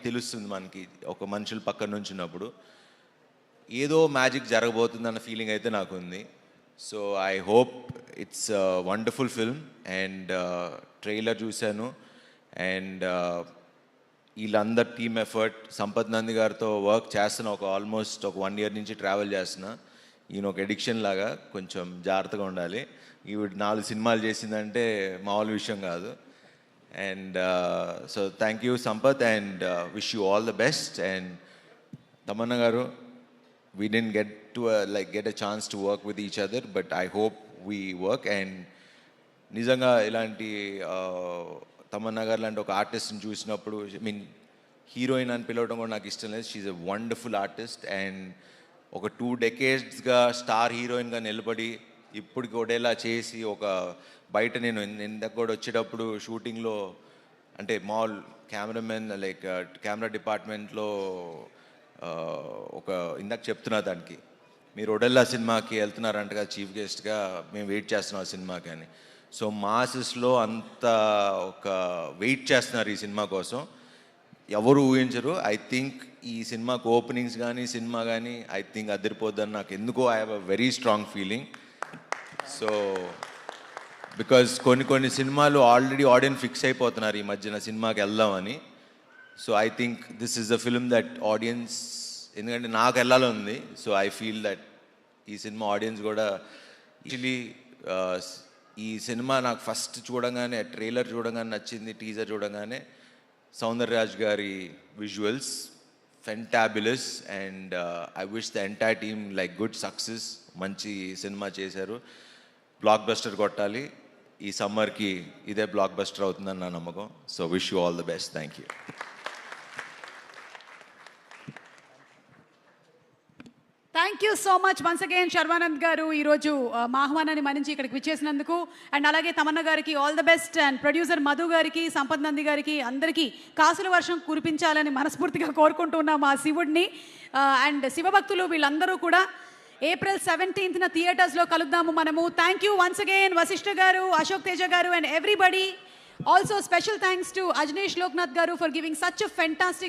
తెలుస్తుంది మనకి ఒక మనుషులు పక్కన నుంచి ఉన్నప్పుడు. ఏదో మ్యాజిక్ జరగబోతుందన్న ఫీలింగ్ అయితే నాకు ఉంది. So I hope it's wonderful film. And trailer చూశాను అండ్ వీళ్ళందరు టీమ్ ఎఫర్ట్. సంపత్ నంది గారితో వర్క్ చేస్తున్నా, ఆల్మోస్ట్ ఒక 1 year నుంచి ట్రావెల్ చేస్తున్నా. ఈయన ఒక ఎడిక్షన్ లాగా, కొంచెం జాగ్రత్తగా ఉండాలి. ఈవిడ 4 సినిమాలు చేసిందంటే మామూలు విషయం కాదు. And so thank you Sampath and wish you all the best. And Tamannaah గారు, we didn't get a chance to work with each other, but I hope we work. And నిజంగా ఇలాంటి తమన్నా గారు లాంటి ఒక ఆర్టిస్ట్ని చూసినప్పుడు, హీరోయిన్ అని పిలవడం కూడా నాకు ఇష్టం లేదు. She's a wonderful artist. And ఒక 2 decades స్టార్ హీరోయిన్గా నిలబడి ఇప్పటికి ఒడేలా చేసి, ఒక బయట నేను ఇందాక కూడా వచ్చేటప్పుడు షూటింగ్లో అంటే మాల్ కెమెరామెన్ కెమెరా డిపార్ట్మెంట్లో ఒక ఇందాక చెప్తున్నా దానికి, మీరు ఒడెల్లా సినిమాకి వెళ్తున్నారంటగా చీఫ్ గెస్ట్గా, మేము వెయిట్ చేస్తున్నాం ఆ సినిమాకి అని. సో మాసెస్లో అంత ఒక వెయిట్ చేస్తున్నారు ఈ సినిమా కోసం, ఎవరు ఊహించరు. ఐ థింక్ ఈ సినిమాకి ఓపెనింగ్స్ కానీ సినిమా కానీ ఐ థింక్ అదిరిపోద్దని నాకు ఎందుకో I have a very strong feeling. So because కొన్ని సినిమాలు ఆల్రెడీ ఆడియన్స్ ఫిక్స్ అయిపోతున్నారు ఈ మధ్యన సినిమాకి వెళ్దామని. So I think this is the film that audience, ఎందుకంటే నాకు వెళ్ళాలని. సో ఐ ఫీల్ దట్ ఈ సినిమా ఆడియన్స్ కూడా యాక్చువల్లీ ఈ సినిమా నాకు ఫస్ట్ చూడగానే, ట్రైలర్ చూడగానే నచ్చింది, టీజర్ చూడగానే సౌందర్యరాజ్ గారి visuals fantabulous. And I wish the entire team good success. మంచి సినిమా చేశారు, బ్లాక్ బస్టర్ కొట్టాలి. ఈ సమ్మర్కి ఇదే బ్లాక్ బస్టర్ అవుతుందని నా నమ్మకం. So wish you all the best. Thank you. Thank you so much once again Sharwanand గారు, ఈరోజు మా ఆహ్వానాన్ని మన్నించి ఇక్కడికి విచ్చేసినందుకు. అండ్ అలాగే తమన్నా గారికి all the best. And producer Madhu గారికి, సంపత్ నంది గారికి, అందరికీ కాసుల వర్షం కురిపించాలని మనస్ఫూర్తిగా కోరుకుంటున్నాం ఆ శివుడిని. అండ్ శివభక్తులు వీళ్ళందరూ కూడా April 17th థియేటర్స్లో కలుద్దాము మనము. Thank you once again Vashishta garu, Ashok Teja garu and everybody. Also special thanks to Ajaneesh Loknath garu for giving such a fantastic